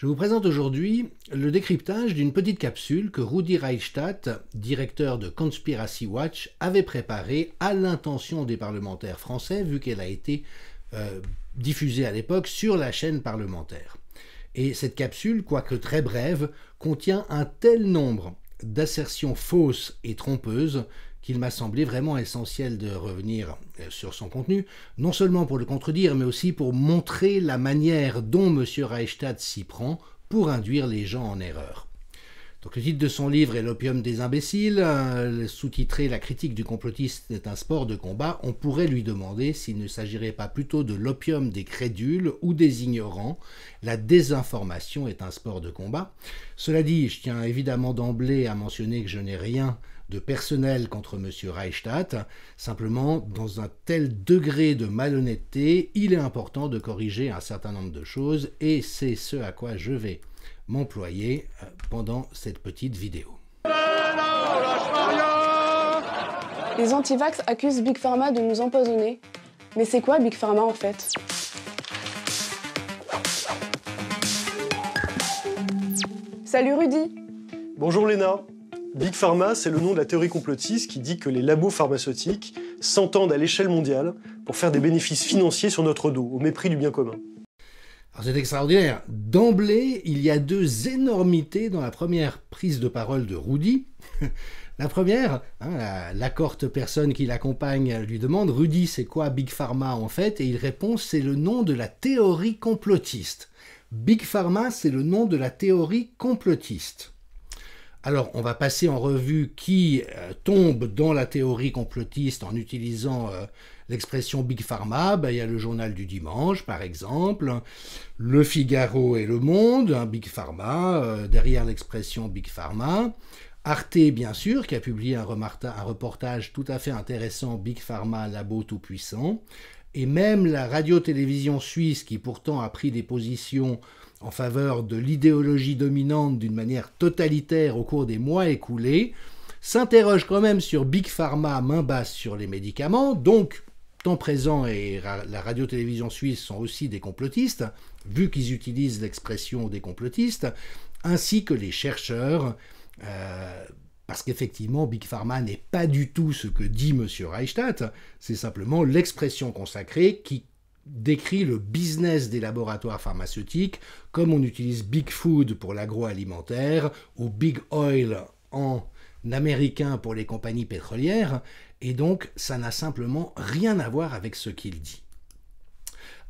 Je vous présente aujourd'hui le décryptage d'une petite capsule que Rudi Reichstadt, directeur de Conspiracy Watch, avait préparée à l'intention des parlementaires français, vu qu'elle a été diffusée à l'époque sur la chaîne parlementaire. Et cette capsule, quoique très brève, contient un tel nombre d'assertions fausses et trompeuses qu'il m'a semblé vraiment essentiel de revenir sur son contenu, non seulement pour le contredire, mais aussi pour montrer la manière dont M. Reichstadt s'y prend pour induire les gens en erreur. Donc, le titre de son livre est L'opium des imbéciles, sous-titré La critique du complotiste est un sport de combat. On pourrait lui demander s'il ne s'agirait pas plutôt de l'opium des crédules ou des ignorants. La désinformation est un sport de combat. Cela dit, je tiens évidemment d'emblée à mentionner que je n'ai rien de personnel contre M. Reichstadt. Simplement, dans un tel degré de malhonnêteté, il est important de corriger un certain nombre de choses et c'est ce à quoi je vais m'employer pendant cette petite vidéo. Les antivax accusent Big Pharma de nous empoisonner. Mais c'est quoi Big Pharma en fait? Salut Rudy. Bonjour Léna. Big Pharma, c'est le nom de la théorie complotiste qui dit que les labos pharmaceutiques s'entendent à l'échelle mondiale pour faire des bénéfices financiers sur notre dos, au mépris du bien commun. Alors c'est extraordinaire. D'emblée, il y a deux énormités dans la première prise de parole de Rudy. La première, la cohorte personne qui l'accompagne lui demande « Rudy, c'est quoi Big Pharma en fait ?» Et il répond « C'est le nom de la théorie complotiste. » Big Pharma, c'est le nom de la théorie complotiste. Alors, on va passer en revue qui tombe dans la théorie complotiste en utilisant l'expression Big Pharma. Il y a le journal du dimanche, par exemple, Le Figaro et Le Monde, Big Pharma, derrière l'expression Big Pharma. Arte, bien sûr, qui a publié un reportage tout à fait intéressant, Big Pharma, labo tout-puissant. Et même la radio-télévision suisse, qui pourtant a pris des positions en faveur de l'idéologie dominante d'une manière totalitaire au cours des mois écoulés, s'interroge quand même sur Big Pharma, main basse sur les médicaments, donc Temps Présent et la radio-télévision suisse sont aussi des complotistes, vu qu'ils utilisent l'expression des complotistes, ainsi que les chercheurs, parce qu'effectivement Big Pharma n'est pas du tout ce que dit M. Reichstadt, c'est simplement l'expression consacrée qui décrit le business des laboratoires pharmaceutiques, comme on utilise Big Food pour l'agroalimentaire ou Big Oil en américain pour les compagnies pétrolières, et donc ça n'a simplement rien à voir avec ce qu'il dit.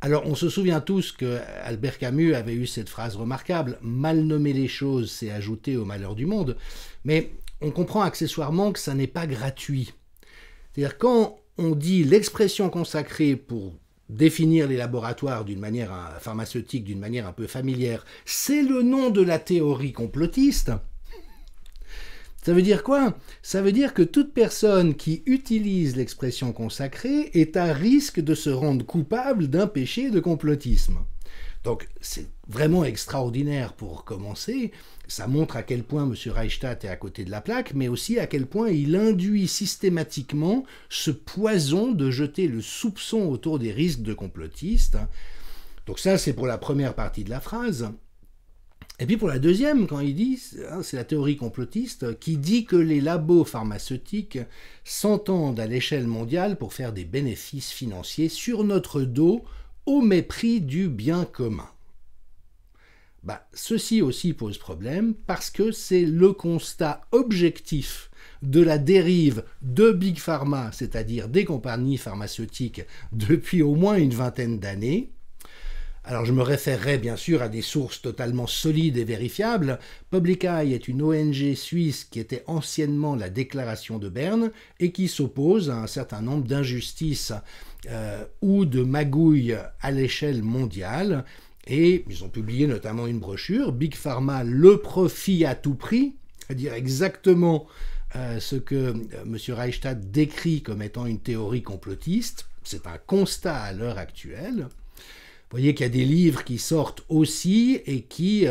Alors on se souvient tous que Albert Camus avait eu cette phrase remarquable « Mal nommer les choses, c'est ajouter au malheur du monde », mais on comprend accessoirement que ça n'est pas gratuit. C'est-à-dire quand on dit l'expression consacrée pour définir les laboratoires d'une manière pharmaceutique, d'une manière un peu familière, c'est le nom de la théorie complotiste. Ça veut dire quoi? Ça veut dire que toute personne qui utilise l'expression consacrée est à risque de se rendre coupable d'un péché de complotisme. Donc c'est vraiment extraordinaire pour commencer. Ça montre à quel point M. Reichstadt est à côté de la plaque, mais aussi à quel point il induit systématiquement ce poison de jeter le soupçon autour des risques de complotistes. Donc ça, c'est pour la première partie de la phrase. Et puis pour la deuxième, quand il dit, c'est la théorie complotiste, qui dit que les labos pharmaceutiques s'entendent à l'échelle mondiale pour faire des bénéfices financiers sur notre dos au mépris du bien commun. Ceci aussi pose problème parce que c'est le constat objectif de la dérive de Big Pharma, c'est-à-dire des compagnies pharmaceutiques depuis au moins une vingtaine d'années. Alors je me référerai bien sûr à des sources totalement solides et vérifiables. Public Eye est une ONG suisse qui était anciennement la Déclaration de Berne et qui s'oppose à un certain nombre d'injustices ou de magouilles à l'échelle mondiale. Et ils ont publié notamment une brochure, Big Pharma, le profit à tout prix, c'est-à-dire exactement ce que M. Reichstadt décrit comme étant une théorie complotiste. C'est un constat à l'heure actuelle. Vous voyez qu'il y a des livres qui sortent aussi et qui,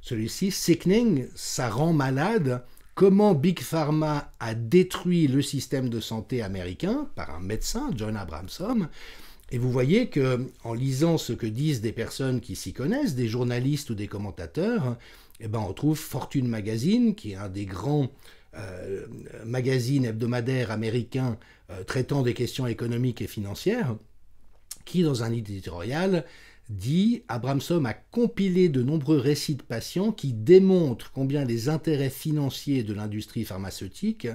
celui-ci, Sickening, ça rend malade, comment Big Pharma a détruit le système de santé américain par un médecin, John Abramson, Et vous voyez que, en lisant ce que disent des personnes qui s'y connaissent, des journalistes ou des commentateurs, eh ben on trouve Fortune Magazine, qui est un des grands magazines hebdomadaires américains traitant des questions économiques et financières, qui, dans un éditorial, dit « Abramson a compilé de nombreux récits de patients qui démontrent combien les intérêts financiers de l'industrie pharmaceutique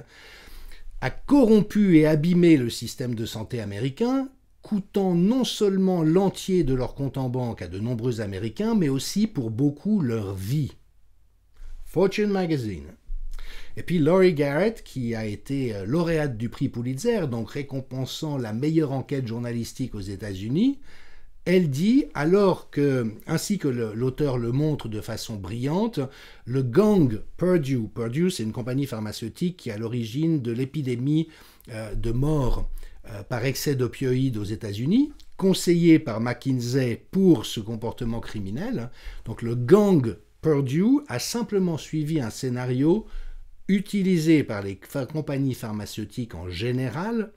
a corrompu et abîmé le système de santé américain, coûtant non seulement l'entier de leur compte en banque à de nombreux Américains, mais aussi pour beaucoup leur vie. » Fortune Magazine. Et puis Laurie Garrett, qui a été lauréate du prix Pulitzer, donc récompensant la meilleure enquête journalistique aux États-Unis, elle dit, alors que, ainsi que l'auteur le montre de façon brillante, le gang Purdue, c'est une compagnie pharmaceutique qui est à l'origine de l'épidémie de mort par excès d'opioïdes aux États-Unis, conseillé par McKinsey pour ce comportement criminel. Donc le gang Purdue a simplement suivi un scénario utilisé par les compagnies pharmaceutiques en général,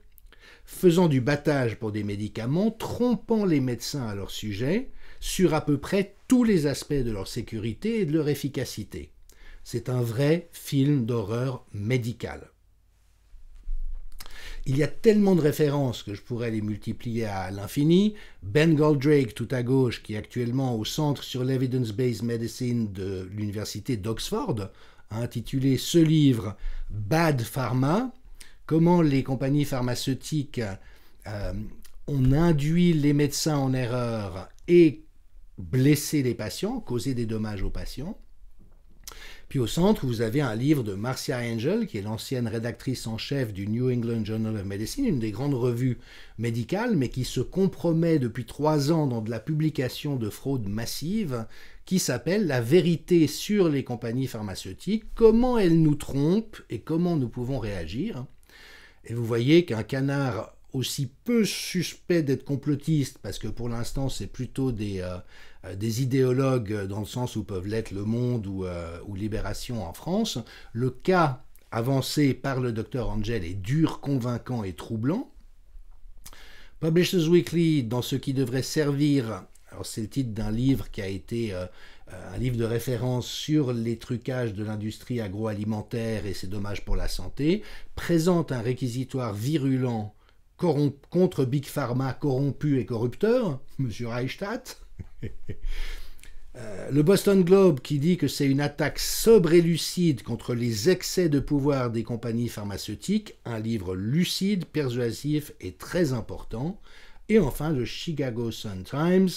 faisant du battage pour des médicaments, trompant les médecins à leur sujet, sur à peu près tous les aspects de leur sécurité et de leur efficacité. C'est un vrai film d'horreur médicale. Il y a tellement de références que je pourrais les multiplier à l'infini. Ben Goldrake, tout à gauche, qui est actuellement au Centre sur l'Evidence-Based Medicine de l'Université d'Oxford, a intitulé ce livre « Bad Pharma », comment les compagnies pharmaceutiques ont induit les médecins en erreur et blessé les patients, causé des dommages aux patients. Puis au centre, vous avez un livre de Marcia Angel, qui est l'ancienne rédactrice en chef du New England Journal of Medicine, une des grandes revues médicales, mais qui se compromet depuis 3 ans dans de la publication de fraudes massives, qui s'appelle « La vérité sur les compagnies pharmaceutiques, comment elles nous trompent et comment nous pouvons réagir ». Et vous voyez qu'un canard aussi peu suspect d'être complotiste, parce que pour l'instant c'est plutôt des idéologues dans le sens où peuvent l'être Le Monde ou Libération en France, le cas avancé par le docteur Angel est dur, convaincant et troublant. Publishers Weekly, dans ce qui devrait servir, alors c'est le titre d'un livre qui a été un livre de référence sur les trucages de l'industrie agroalimentaire et ses dommages pour la santé, présente un réquisitoire virulent contre Big Pharma corrompu et corrupteur, M. Reichstadt. Le Boston Globe qui dit que c'est une attaque sobre et lucide contre les excès de pouvoir des compagnies pharmaceutiques, un livre lucide, persuasif et très important. Et enfin le Chicago Sun-Times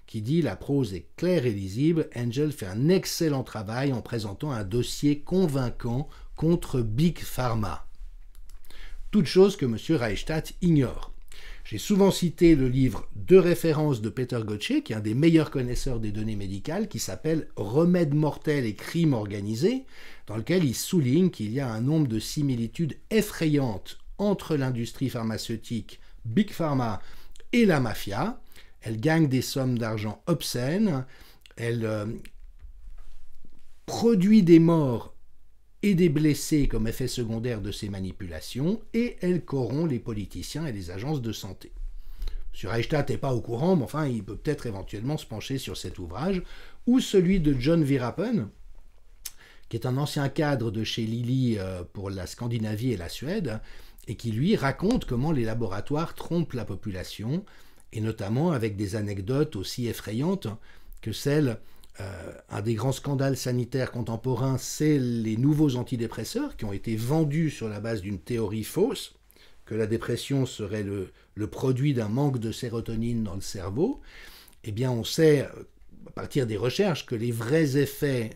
qui dit « La prose est claire et lisible, Angel fait un excellent travail en présentant un dossier convaincant contre Big Pharma ». Toute chose que M. Reichstadt ignore. J'ai souvent cité le livre de référence de Peter Gotche, qui est un des meilleurs connaisseurs des données médicales, qui s'appelle « Remèdes mortels et crimes organisés », dans lequel il souligne qu'il y a un nombre de similitudes effrayantes entre l'industrie pharmaceutique, Big Pharma et la mafia. Elle gagne des sommes d'argent obscènes, elle produit des morts et des blessés comme effet secondaire de ces manipulations, et elle corrompt les politiciens et les agences de santé. M. Reichstadt n'est pas au courant, mais enfin, il peut peut-être éventuellement se pencher sur cet ouvrage, ou celui de John Virapen, qui est un ancien cadre de chez Lilly pour la Scandinavie et la Suède, et qui, lui, raconte comment les laboratoires trompent la population, et notamment avec des anecdotes aussi effrayantes que celle... un des grands scandales sanitaires contemporains, c'est les nouveaux antidépresseurs qui ont été vendus sur la base d'une théorie fausse, que la dépression serait le produit d'un manque de sérotonine dans le cerveau. Eh bien, on sait, à partir des recherches, que les vrais effets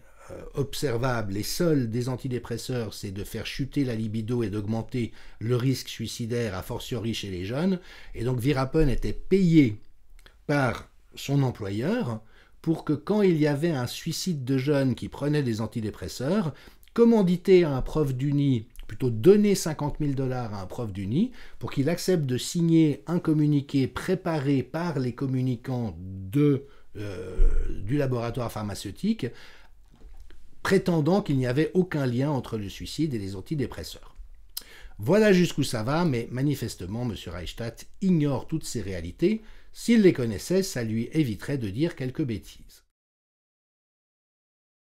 observables et seuls des antidépresseurs, c'est de faire chuter la libido et d'augmenter le risque suicidaire, a fortiori chez les jeunes. Et donc, Virapen était payé par son employeur pour que quand il y avait un suicide de jeunes qui prenaient des antidépresseurs, commanditer à un prof d'Uni, plutôt donner 50 000 $ à un prof d'Uni, pour qu'il accepte de signer un communiqué préparé par les communicants du laboratoire pharmaceutique, prétendant qu'il n'y avait aucun lien entre le suicide et les antidépresseurs. Voilà jusqu'où ça va, mais manifestement, M. Reichstadt ignore toutes ces réalités, S'il les connaissait, ça lui éviterait de dire quelques bêtises.